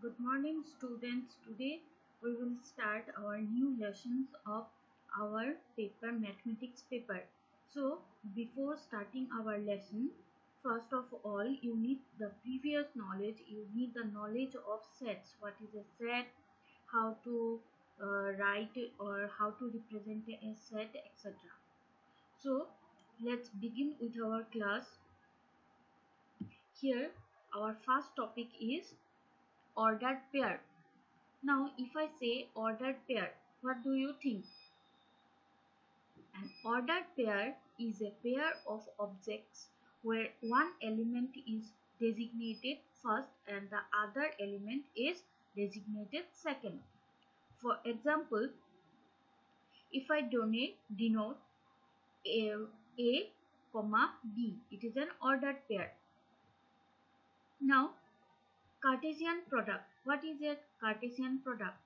Good morning, students. Today we will start our new lessons of our paper mathematics paper. So before starting our lesson, first of all you need the previous knowledge. You need the knowledge of sets. What is a set, how to write it, or how to represent a set, etc. So let's begin with our class. Here our first topic is ordered pair. Now, if I say ordered pair, what do you think? An ordered pair is a pair of objects where one element is designated first and the other element is designated second. For example, if I denote A, comma B, it is an ordered pair. Now, Cartesian product. What is a Cartesian product?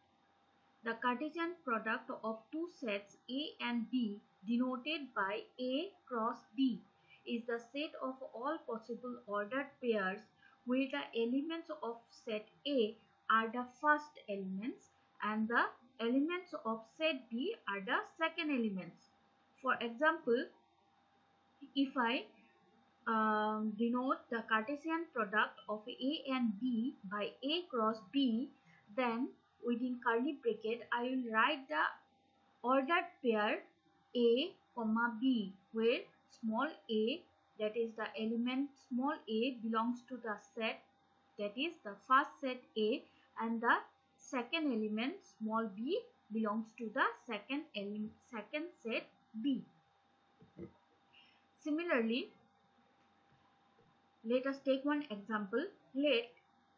The Cartesian product of two sets A and B denoted by A cross B is the set of all possible ordered pairs where the elements of set A are the first elements and the elements of set B are the second elements. For example, if I denote the Cartesian product of A and B by A cross B, then within curly bracket I will write the ordered pair A comma B, where small a, that is the element small a, belongs to the set, that is the first set A, and the second element small b belongs to the second set B. Similarly, let us take one example. Let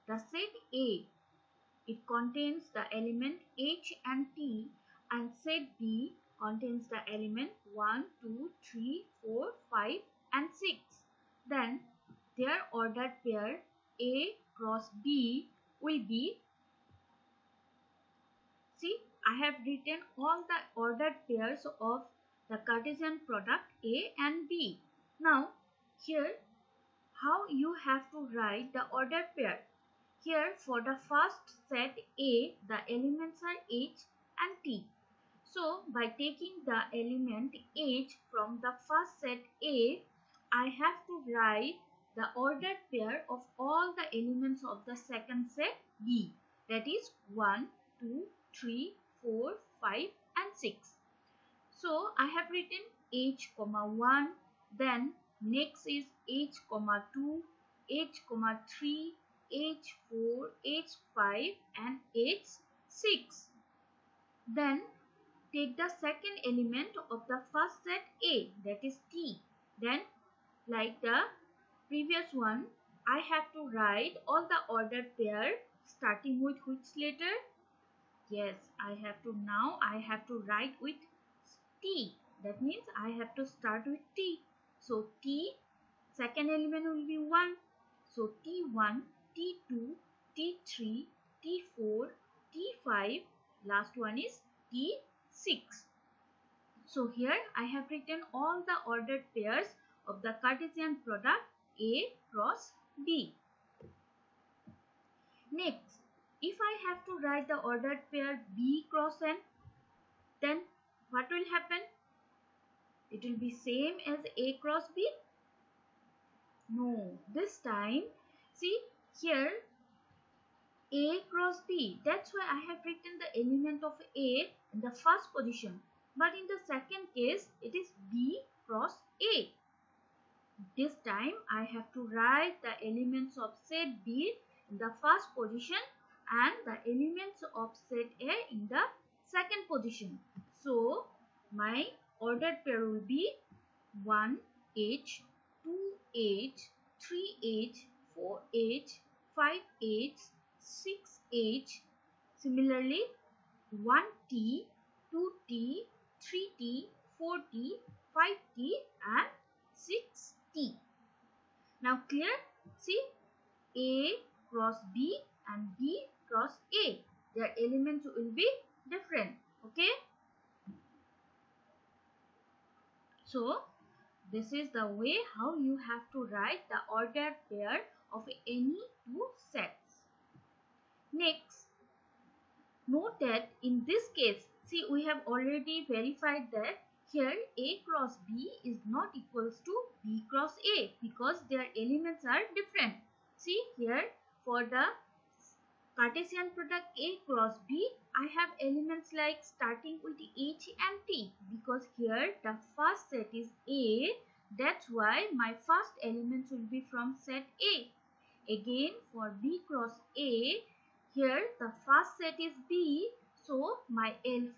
the set A, it contains the element H and T, and set B contains the element 1, 2, 3, 4, 5 and 6. Then their ordered pair A cross B will be, see, I have written all the ordered pairs of the Cartesian product A and B. Now here how you have to write the ordered pair. Here for the first set A, the elements are H and T. So by taking the element H from the first set A, I have to write the ordered pair of all the elements of the second set B. That is 1, 2, 3, 4, 5 and 6. So I have written H comma 1, then next is H comma 2, H comma 3, H4, H5 and H6. Then take the second element of the first set A, that is T. Then like the previous one, I have to write all the ordered pair starting with which letter? Yes, I have to write with T. That means I have to start with T. So T, second element will be 1. So T1, T2, T3, T4, T5, last one is T6. So here I have written all the ordered pairs of the Cartesian product A cross B. Next, if I have to write the ordered pair B cross N, then what will happen? It will be same as A cross B? No, this time, see here A cross B. That's why I have written the element of A in the first position. But in the second case, it is B cross A. This time I have to write the elements of set B in the first position and the elements of set A in the second position. So my ordered pair will be 1H, 2H, 3H, 4H, 5H, 6H. Similarly, 1T, 2T, 3T, 4T, 5T and 6T. Now clear? See, A cross B and B cross A. Their elements will be different. Okay? So this is the way how you have to write the ordered pair of any two sets. Next, note that in this case, see, we have already verified that here A cross B is not equals to B cross A because their elements are different. See here, for the Cartesian product A cross B, I have elements like starting with H and T because here the first set is A. That's why my first elements will be from set A. Again, for B cross A, here the first set is B. So my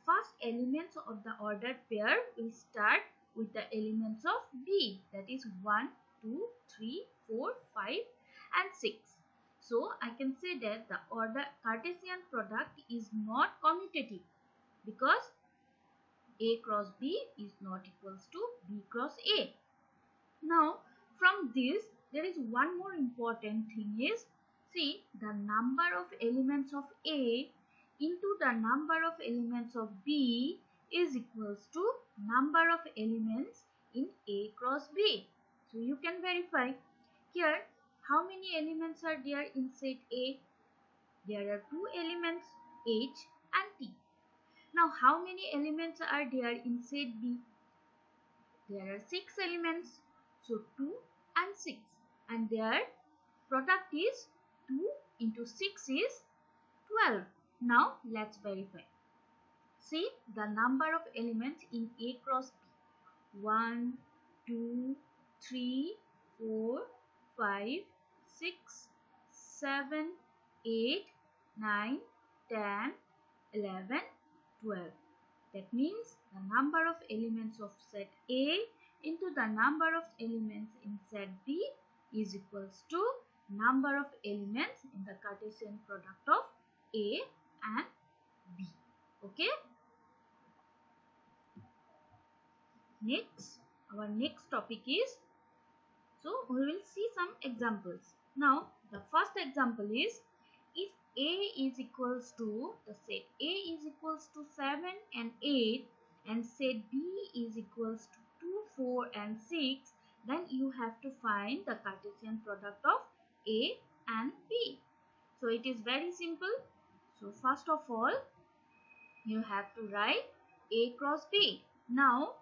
first elements of the ordered pair will start with the elements of B. That is 1, 2, 3, 4, 5 and 6. So I can say that the Cartesian product is not commutative because A cross B is not equals to B cross A. Now from this there is one more important thing is, see, the number of elements of A into the number of elements of B is equals to number of elements in A cross B. So you can verify here. How many elements are there in set A? There are 2 elements, H and T. Now how many elements are there in set B? There are 6 elements. So 2 and 6. And their product is 2 into 6 is 12. Now let's verify. See the number of elements in A cross B. 1, 2, 3, 4, 5, 6, 7, 8, 9, 10, 11, 12. That means the number of elements of set A into the number of elements in set B is equals to number of elements in the Cartesian product of A and B. Okay. Next, our next topic is, so we will see some examples. Now the first example is, if A is equals to, the set A is equals to 7 and 8 and set B is equals to 2, 4 and 6, then you have to find the Cartesian product of A and B. So it is very simple. So first of all, you have to write A cross B. Now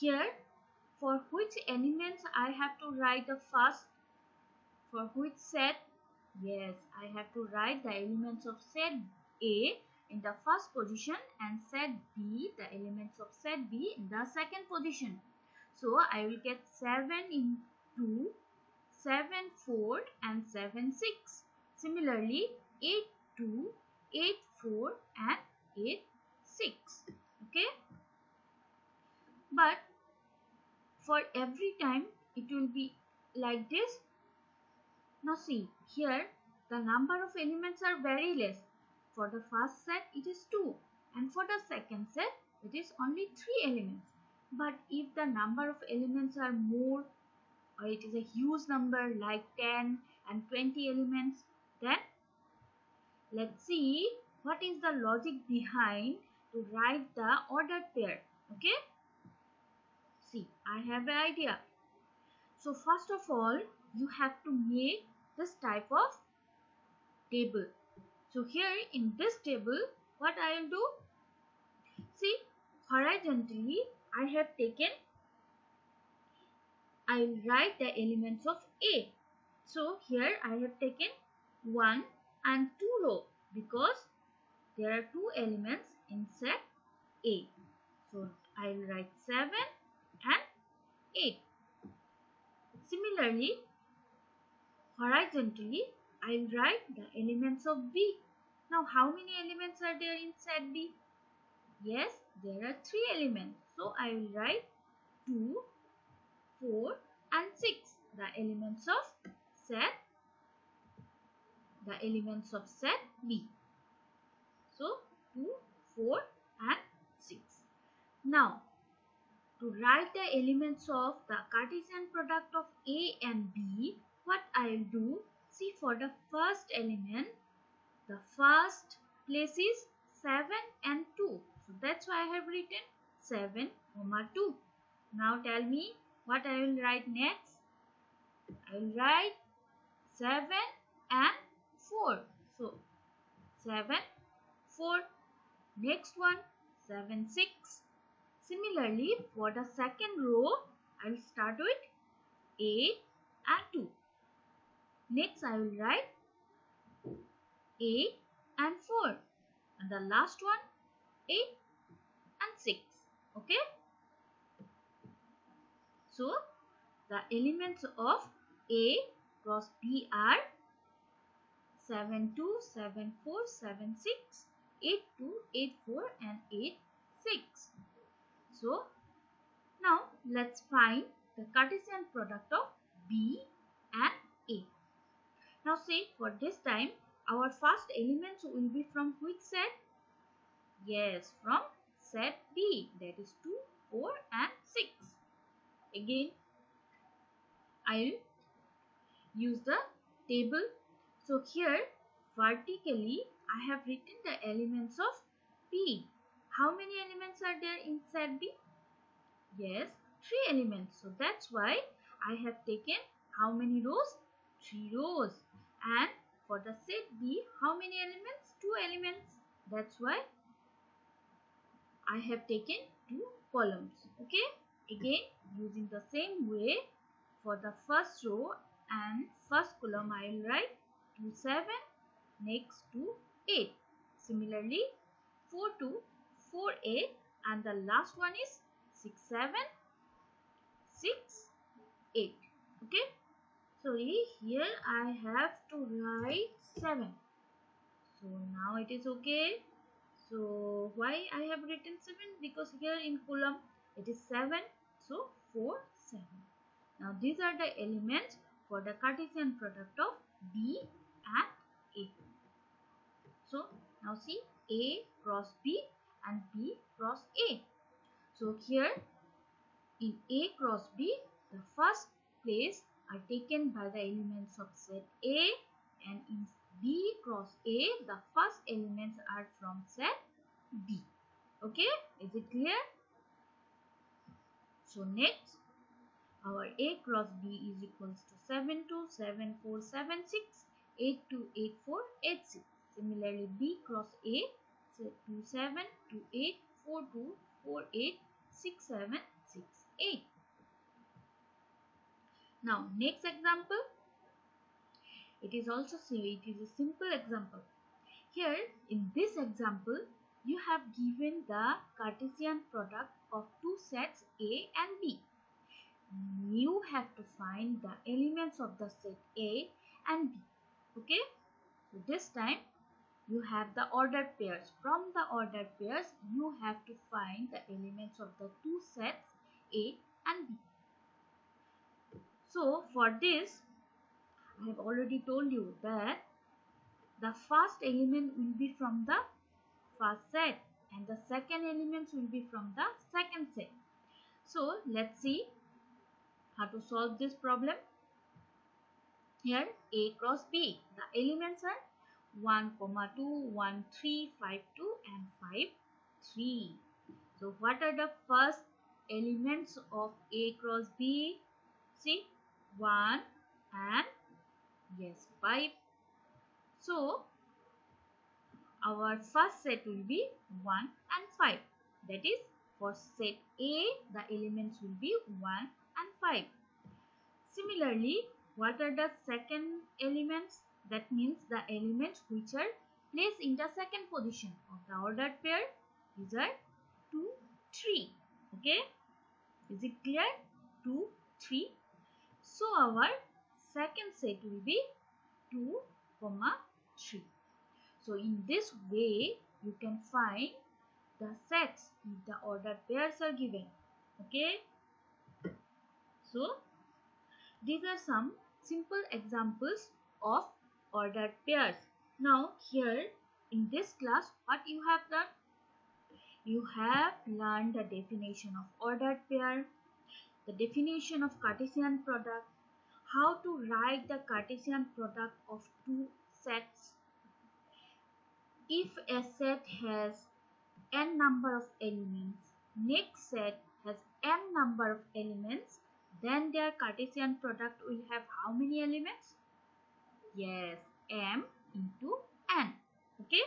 here, for which elements I have to write the first, for which set? Yes, I have to write the elements of set A in the first position and set B, the elements of set B in the second position. So I will get 7 into 7, 4 and 7, 6. Similarly, 8, 2, 8, 4 and 8, 6. Okay. But for every time it will be like this. Now see, here the number of elements are very less. For the first set it is 2 and for the second set it is only 3 elements. But if the number of elements are more, or it is a huge number like 10 and 20 elements, then let's see what is the logic behind to write the ordered pair. Okay. See, I have an idea. So first of all, you have to make this type of table. So here in this table, what I will do? See, horizontally, I have taken, I will write the elements of A. So here I have taken 1 and 2 row because there are 2 elements in set A. So I will write 7 and 8. Similarly, horizontally, I will write the elements of B. Now, how many elements are there in set B? Yes, there are 3 elements. So, I will write 2, 4 and 6, the elements of set B. So, 2, 4 and 6. Now, to write the elements of the Cartesian product of A and B, what I will do? See, for the first element, the first place is 7 and 2. So that's why I have written 7, 2. Now tell me what I will write next. I will write 7 and 4. So 7, 4. Next one, 7, 6. Similarly, for the second row, I will start with 8 and 2. Next, I will write 8 and 4. And the last one, 8 and 6. Okay. So, the elements of A cross B are 7, 2, 7, 4, 7, 6, 8, 2, 8, 4 and 8, 6. So, now let's find the Cartesian product of B and A. Now say for this time our first elements will be from which set? Yes, from set B, that is 2, 4 and 6. Again, I will use the table. So here vertically I have written the elements of B. How many elements are there in set B? Yes, 3 elements. So that's why I have taken how many rows? 3 rows. And for the set B, how many elements? 2 elements. That's why I have taken 2 columns. Okay. Again, using the same way for the first row and first column, I will write 2, 7, next to 8. Similarly, 4, 2, 4, 8 and the last one is 6, 7, 6, 8. Okay. Sorry, here I have to write 7. So now it is okay. So why I have written 7? Because here in column it is 7. So 4, 7. Now these are the elements for the Cartesian product of B and A. So now see A cross B and B cross A. So here in A cross B, the first place are taken by the elements of set A, and in B cross A, the first elements are from set B. Okay, is it clear? So next, our A cross B is equals to 7, 2, 7, 4, 7, 6, 8, 2, 8, 4, 8, 6. Similarly, B cross A, 2, 7, 2, 8, 4, 2, 4, 8, 6, 7, 6, 8. Now, next example. It is a simple example. Here, in this example, you have given the Cartesian product of two sets A and B. You have to find the elements of the set A and B. Okay? So this time, you have the ordered pairs. From the ordered pairs, you have to find the elements of the two sets A and B. So for this, I have already told you that the first element will be from the first set and the second elements will be from the second set. So let's see how to solve this problem. Here A cross B, the elements are 1, 2, 1, 3, 5, 2 and 5, 3. So what are the first elements of A cross B? See, 1 and yes, 5. So our first set will be 1 and 5. That is, for set A, the elements will be 1 and 5. Similarly, what are the second elements? That means the elements which are placed in the second position of the ordered pair. These are 2, 3. Okay? Is it clear? 2, 3. So our second set will be 2, 3. So in this way, you can find the sets if the ordered pairs are given. Okay. So these are some simple examples of ordered pairs. Now here in this class, what you have done? You have learned the definition of ordered pair, the definition of Cartesian product, how to write the Cartesian product of two sets. If a set has n number of elements, next set has m number of elements, then their Cartesian product will have how many elements? Yes, m into n. Okay.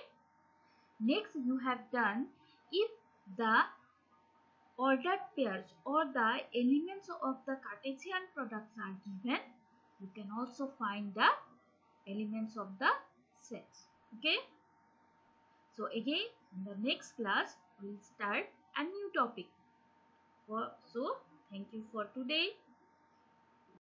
Next you have done, if the ordered pairs or the elements of the Cartesian products are given, you can also find the elements of the sets. Okay. So again in the next class we'll start a new topic. So thank you for today.